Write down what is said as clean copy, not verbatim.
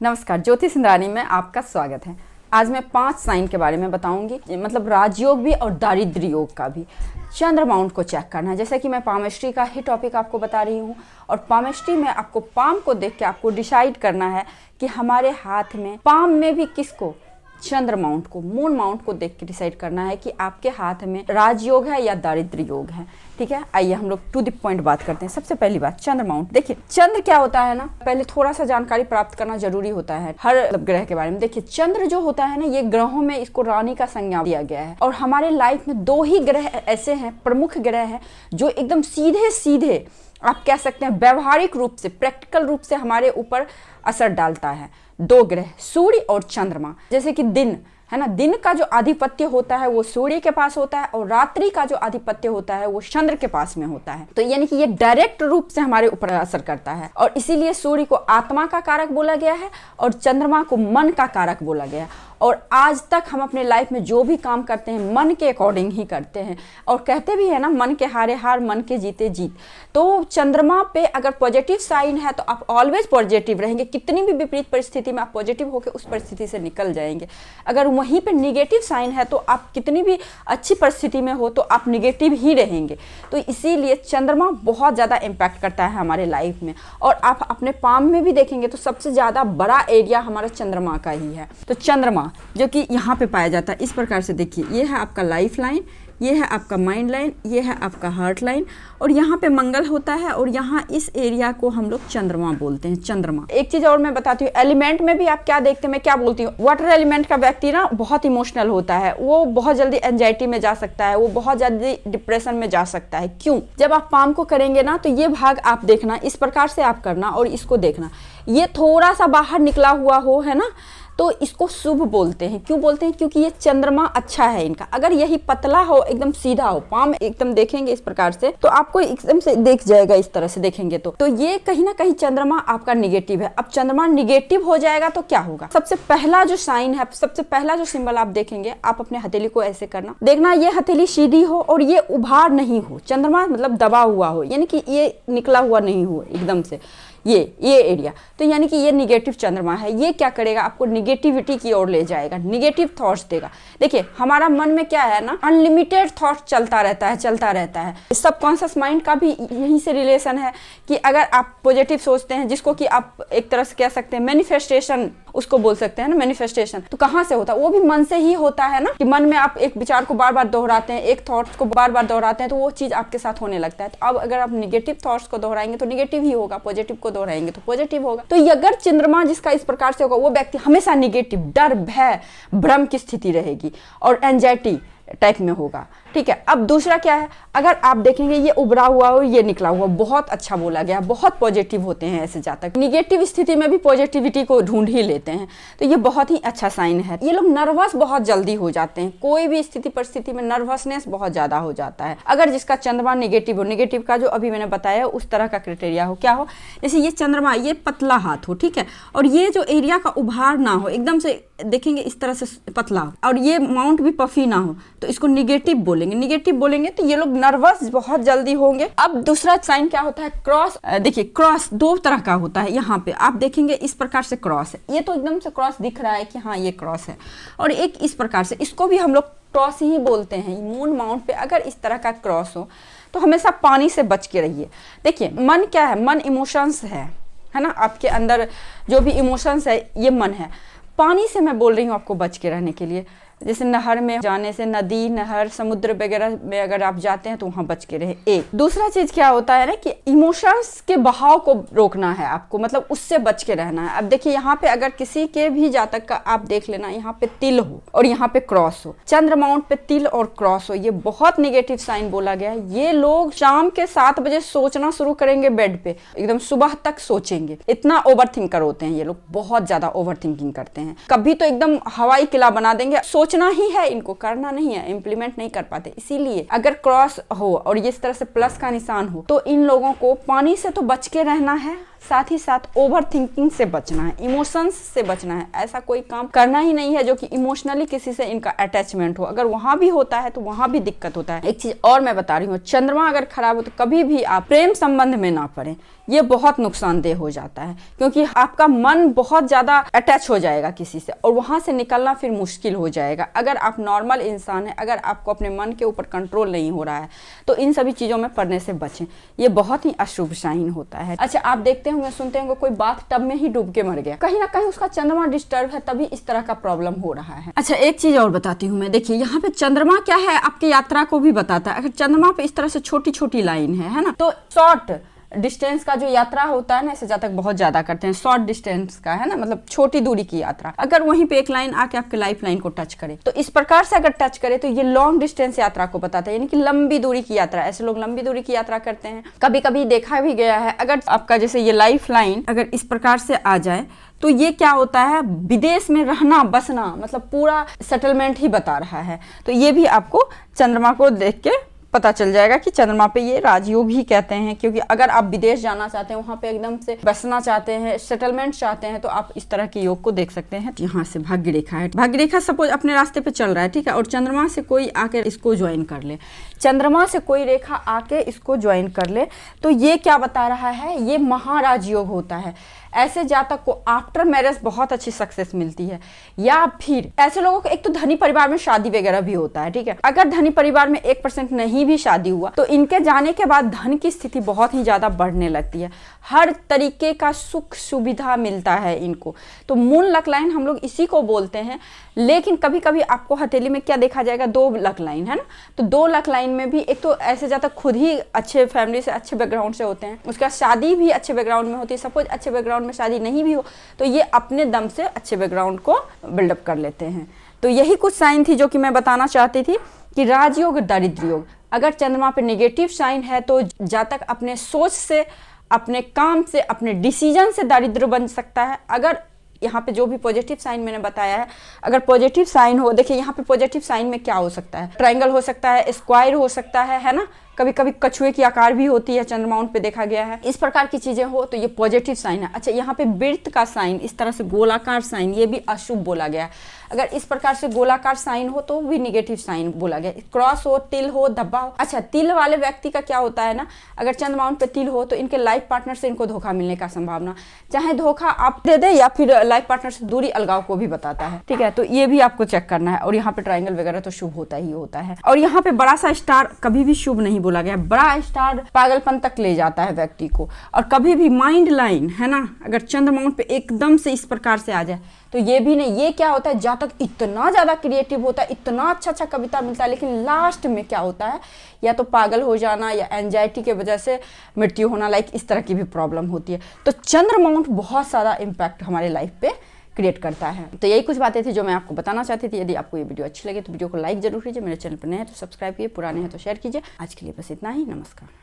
नमस्कार, ज्योति सिंधरानी में आपका स्वागत है। आज मैं 5 साइन के बारे में बताऊंगी, मतलब राजयोग भी और दारिद्र्य योग का भी। चंद्र माउंट को चेक करना है, जैसे कि मैं पामेस्ट्री का ही टॉपिक आपको बता रही हूँ। और पामेस्ट्री में आपको पाम को देख के आपको डिसाइड करना है कि हमारे हाथ में पाम में भी किसको, चंद्र माउंट को, मून माउंट को देख के डिसाइड करना है कि आपके हाथ में राजयोग है या दारिद्र्य योग है। ठीक है, आइए हम लोग टू द पॉइंट बात करते हैं। सबसे पहली बात, चंद्र माउंट। देखिए चंद्र क्या होता है ना, पहले थोड़ा सा जानकारी प्राप्त करना जरूरी होता है हर ग्रह के बारे में। देखिए चंद्र जो होता है ना, ये ग्रहों में इसको रानी का संज्ञा दिया गया है। और हमारे लाइफ में 2 ही ग्रह ऐसे हैं, प्रमुख ग्रह हैं, जो एकदम सीधे सीधे आप कह सकते हैं व्यवहारिक रूप से, प्रैक्टिकल रूप से हमारे ऊपर असर डालता है। 2 ग्रह, सूर्य और चंद्रमा। जैसे कि दिन है ना, दिन का जो आधिपत्य होता है वो सूर्य के पास होता है, और रात्रि का जो आधिपत्य होता है वो चंद्र के पास में होता है। तो यानी कि ये डायरेक्ट रूप से हमारे ऊपर असर करता है। और इसीलिए सूर्य को आत्मा का कारक बोला गया है और चंद्रमा को मन का कारक बोला गया है। और आज तक हम अपने लाइफ में जो भी काम करते हैं मन के अकॉर्डिंग ही करते हैं। और कहते भी है ना, मन के हारे हार, मन के जीते जीत। तो चंद्रमा पे अगर पॉजिटिव साइन है तो आप ऑलवेज पॉजिटिव रहेंगे। कितनी भी विपरीत परिस्थिति में आप पॉजिटिव होकर उस परिस्थिति से निकल जाएंगे। अगर वहीं पे निगेटिव साइन है तो आप कितनी भी अच्छी परिस्थिति में हो तो आप निगेटिव ही रहेंगे। तो इसीलिए चंद्रमा बहुत ज़्यादा इम्पैक्ट करता है हमारे लाइफ में। और आप अपने पाम में भी देखेंगे तो सबसे ज़्यादा बड़ा एरिया हमारा चंद्रमा का ही है। तो चंद्रमा जो कि यहाँ पे पाया जाता है, इस प्रकार से देखिए, ये है आपका लाइफ लाइन, ये है आपका माइंड लाइन, ये है आपका हार्ट लाइन, और यहाँ पे मंगल होता है, और यहाँ इस एरिया को हम लोग चंद्रमा बोलते हैं, चंद्रमा। एक चीज और मैं बताती हूँ, एलिमेंट में भी आप क्या देखते हैं, मैं क्या बोलती हूँ, वाटर एलिमेंट का व्यक्ति ना बहुत इमोशनल होता है, वो बहुत जल्दी एंजाइटी में जा सकता है, वो बहुत जल्दी डिप्रेशन में जा सकता है। क्यों? जब आप पाम को करेंगे ना तो ये भाग आप देखना, इस प्रकार से आप करना, और इसको देखना, ये थोड़ा सा बाहर निकला हुआ हो, है ना, तो इसको शुभ बोलते हैं। क्यों बोलते हैं? क्योंकि ये चंद्रमा अच्छा है इनका। अगर यही पतला हो, एकदम सीधा हो, पाम एकदम देखेंगे इस प्रकार से तो आपको एकदम से देख जाएगा, इस तरह से देखेंगे तो ये कहीं ना कहीं चंद्रमा आपका निगेटिव है। अब चंद्रमा निगेटिव हो जाएगा तो क्या होगा? सबसे पहला जो साइन है, सबसे पहला जो सिंबल आप देखेंगे, आप अपने हथेली को ऐसे करना, देखना ये हथेली सीधी हो और ये उभार नहीं हो। चंद्रमा मतलब दबा हुआ हो, यानी कि ये निकला हुआ नहीं हो एकदम से, ये एरिया, तो यानी कि ये निगेटिव चंद्रमा है। ये क्या करेगा? आपको निगेटिविटी की ओर ले जाएगा, निगेटिव थॉट्स देगा। देखिए हमारा मन में क्या है ना, अनलिमिटेड थॉट चलता रहता है। सबकॉन्शियस माइंड का भी यहीं से रिलेशन है कि अगर आप पॉजिटिव सोचते हैं, जिसको कि आप एक तरह से कह सकते हैं मैनिफेस्टेशन, उसको बोल सकते हैं ना, मैनिफेस्टेशन तो कहाँ से होता है? वो भी मन से ही होता है ना, कि मन में आप एक विचार को बार बार दोहराते हैं, एक थॉट्स को बार बार दोहराते हैं तो वो चीज आपके साथ होने लगता है। तो अब अगर आप निगेटिव थॉट्स को दोहराएंगे तो निगेटिव ही होगा, पॉजिटिव को दोहराएंगे तो पॉजिटिव होगा। तो अगर चंद्रमा जिसका इस प्रकार से होगा, वो व्यक्ति हमेशा निगेटिव, डर, भय, भ्रम की स्थिति रहेगी और एंजाइटी टाइप में होगा। ठीक है, अब दूसरा क्या है, अगर आप देखेंगे ये उभरा हुआ हो, ये निकला हुआ, बहुत अच्छा बोला गया, बहुत पॉजिटिव होते हैं ऐसे जातक। निगेटिव स्थिति में भी पॉजिटिविटी को ढूंढ ही लेते हैं, तो ये बहुत ही अच्छा साइन है। ये लोग नर्वस बहुत जल्दी हो जाते हैं, कोई भी स्थिति परिस्थिति में नर्वसनेस बहुत ज्यादा हो जाता है अगर जिसका चंद्रमा निगेटिव हो। निगेटिव का जो अभी मैंने बताया उस तरह का क्राइटेरिया हो, क्या हो, जैसे ये चंद्रमा, ये पतला हाथ हो, ठीक है, और ये जो एरिया का उभार ना हो, एकदम से देखेंगे इस तरह से पतला हो, और ये माउंट भी पफी ना हो, तो इसको निगेटिव बोलेंगे तो ये लोग नर्वस बहुत जल्दी होंगे। अब दूसरा साइन क्या होता है, क्रॉस। देखिए क्रॉस 2 तरह का होता है। यहाँ पे आप देखेंगे इस प्रकार से क्रॉस है, ये तो एकदम से क्रॉस दिख रहा है कि हाँ ये क्रॉस है, और एक इस प्रकार से, इसको भी हम लोग क्रॉस ही बोलते हैं। मून माउंट पे अगर इस तरह का क्रॉस हो तो हमेशा पानी से बच के रहिए। देखिए मन क्या है, मन इमोशंस है ना, आपके अंदर जो भी इमोशंस है ये मन है। पानी से मैं बोल रही हूँ आपको बच के रहने के लिए, जैसे नहर में जाने से, नदी, नहर, समुद्र वगैरह में अगर आप जाते हैं तो वहां बच के रहे। एक दूसरा चीज क्या होता है ना, कि इमोशंस के बहाव को रोकना है आपको, मतलब उससे बच के रहना है। अब देखिए यहाँ पे अगर किसी के भी जातक का आप देख लेना, यहाँ पे तिल हो और यहाँ पे क्रॉस हो, चंद्र माउंट पे तिल और क्रॉस हो, ये बहुत निगेटिव साइन बोला गया है। ये लोग शाम के 7 बजे सोचना शुरू करेंगे बेड पे, एकदम सुबह तक सोचेंगे। इतना ओवर थिंकर होते हैं ये लोग, बहुत ज्यादा ओवर थिंकिंग करते हैं। कभी तो एकदम हवाई किला बना देंगे, सोचना ही है, इनको करना नहीं है, इंप्लीमेंट नहीं कर पाते। इसीलिए अगर क्रॉस हो और इस तरह से प्लस का निशान हो तो इन लोगों को पानी से तो बच के रहना है, साथ ही साथ ओवर थिंकिंग से बचना है, इमोशंस से बचना है। ऐसा कोई काम करना ही नहीं है जो कि इमोशनली किसी से इनका अटैचमेंट हो। अगर वहां भी होता है तो वहां भी दिक्कत होता है। एक चीज और मैं बता रही हूँ, चंद्रमा अगर खराब हो तो कभी भी आप प्रेम संबंध में ना पड़े, ये बहुत नुकसानदेह हो जाता है, क्योंकि आपका मन बहुत ज्यादा अटैच हो जाएगा किसी से और वहां से निकलना फिर मुश्किल हो जाएगा। अगर आप नॉर्मल इंसान है, अगर आपको अपने मन के ऊपर कंट्रोल नहीं हो रहा है तो इन सभी चीजों में पड़ने से बचें, ये बहुत ही अशुभ साइन होता है। अच्छा, आप देखते होंगे, सुनते होंगे कोई बाथ टब में ही डूब के मर गया, कहीं ना कहीं उसका चंद्रमा डिस्टर्ब है, तभी इस तरह का प्रॉब्लम हो रहा है। अच्छा, एक चीज और बताती हूँ मैं, देखिए यहाँ पे चंद्रमा क्या है, आपकी यात्रा को भी बताता है। अगर चंद्रमा पे इस तरह से छोटी छोटी लाइन है ना, तो शॉर्ट डिस्टेंस का जो यात्रा होता है ना, ऐसे जातक बहुत ज्यादा करते हैं, शॉर्ट डिस्टेंस का है ना, मतलब छोटी दूरी की यात्रा। अगर वहीं पे एक लाइन आके आपके लाइफ लाइन को टच करे तो इस प्रकार से अगर टच करे तो ये लॉन्ग डिस्टेंस यात्रा को बताता है, यानी कि लंबी दूरी की यात्रा। ऐसे लोग लंबी दूरी की यात्रा करते हैं। कभी कभी देखा भी गया है, अगर आपका जैसे ये लाइफ लाइन अगर इस प्रकार से आ जाए तो ये क्या होता है, विदेश में रहना बसना, मतलब पूरा सेटलमेंट ही बता रहा है। तो ये भी आपको चंद्रमा को देख के पता चल जाएगा कि चंद्रमा पे ये राजयोग ही कहते हैं, क्योंकि अगर आप विदेश जाना चाहते हैं, वहां पे एकदम से बसना चाहते हैं, सेटलमेंट चाहते हैं, तो आप इस तरह के योग को देख सकते हैं। यहाँ से भाग्य रेखा है, भाग्य रेखा सपोज अपने रास्ते पे चल रहा है, ठीक है, और चंद्रमा से कोई आके इसको ज्वाइन कर ले, चंद्रमा से कोई रेखा आके इसको ज्वाइन कर ले, तो ये क्या बता रहा है, ये महाराज योग होता है। ऐसे जातक को आफ्टर मैरिज बहुत अच्छी सक्सेस मिलती है। या फिर ऐसे लोगों को एक तो धनी परिवार में शादी वगैरह भी होता है, ठीक है। अगर धनी परिवार में 1% नहीं भी शादी हुआ तो इनके जाने के बाद धन की स्थिति बहुत ही ज्यादा बढ़ने लगती है, हर तरीके का सुख सुविधा मिलता है इनको। तो मून लक लाइन हम लोग इसी को बोलते हैं। लेकिन कभी कभी आपको हथेली में क्या देखा जाएगा, 2 लक लाइन है ना, तो 2 लक लाइन में भी एक तो ऐसे जातक खुद ही अच्छे फैमिली से, अच्छे बैकग्राउंड से होते हैं, उसका शादी भी अच्छे बैकग्राउंड में होती है। सपोज अच्छे बैकग्राउंड में शादी नहीं भी हो तो ये अपने दम से अच्छे बैकग्राउंड को बिल्डअप कर लेते हैं। तो यही कुछ साइन थी जो कि मैं बताना चाहती थी कि राजयोग, दारिद्र्य योग। अगर चंद्रमा पे नेगेटिव साइन है तो जातक अपने सोच से, अपने काम से, अपने डिसीजन से दारिद्र बन सकता है। अगर यहाँ पे जो भी पॉजिटिव साइन मैंने बताया है, अगर पॉजिटिव साइन हो, देखिए यहाँ पे पॉजिटिव साइन में क्या हो सकता है, ट्रायंगल हो सकता है, स्क्वायर हो सकता है ना, कभी कभी कछुए की आकार भी होती है, चंद्रमा पे देखा गया है। इस प्रकार की चीजें हो तो ये पॉजिटिव साइन है। अच्छा, यहाँ पे वृत्त का साइन, इस तरह से गोलाकार साइन, ये भी अशुभ बोला गया है। अगर इस प्रकार से गोलाकार साइन हो तो भी निगेटिव साइन बोला गया। क्रॉस हो, तिल हो, धब्बा हो। अच्छा, तिल वाले व्यक्ति का क्या होता है ना, अगर चंद्रमा पे तिल हो तो इनके लाइफ पार्टनर से इनको धोखा मिलने का संभावना, चाहे धोखा आप दे दे या फिर लाइफ पार्टनर से दूरी अलगाव को भी बताता है, ठीक है। तो ये भी आपको चेक करना है। और यहाँ पे ट्रायंगल वगैरह तो शुभ होता ही होता है। और यहाँ पे बड़ा सा स्टार कभी भी शुभ नहीं बोला गया। बड़ा स्टार पागलपन तक ले जाता है व्यक्ति को। और कभी भी माइंड लाइन है ना, अगर चंद्रमा पे एकदम से इस प्रकार से आ जाए तो ये भी नहीं। ये क्या होता है, जातक इतना ज्यादा क्रिएटिव होता है, इतना अच्छा अच्छा कविता मिलता है, लेकिन लास्ट में क्या होता है, या तो पागल हो जाना या एंजाइटी के वजह से मृत्यु होना, लाइक इस तरह की भी प्रॉब्लम होती है। तो चंद्रमा बहुत ज्यादा इम्पैक्ट हमारे लाइफ पे क्रिएट करता है। तो यही कुछ बातें थी जो मैं आपको बताना चाहती थी। यदि आपको ये वीडियो अच्छी लगे तो वीडियो को लाइक जरूर कीजिए, मेरे चैनल पर नए हैं तो सब्सक्राइब कीजिए, पुराने हैं तो शेयर कीजिए। आज के लिए बस इतना ही, नमस्कार।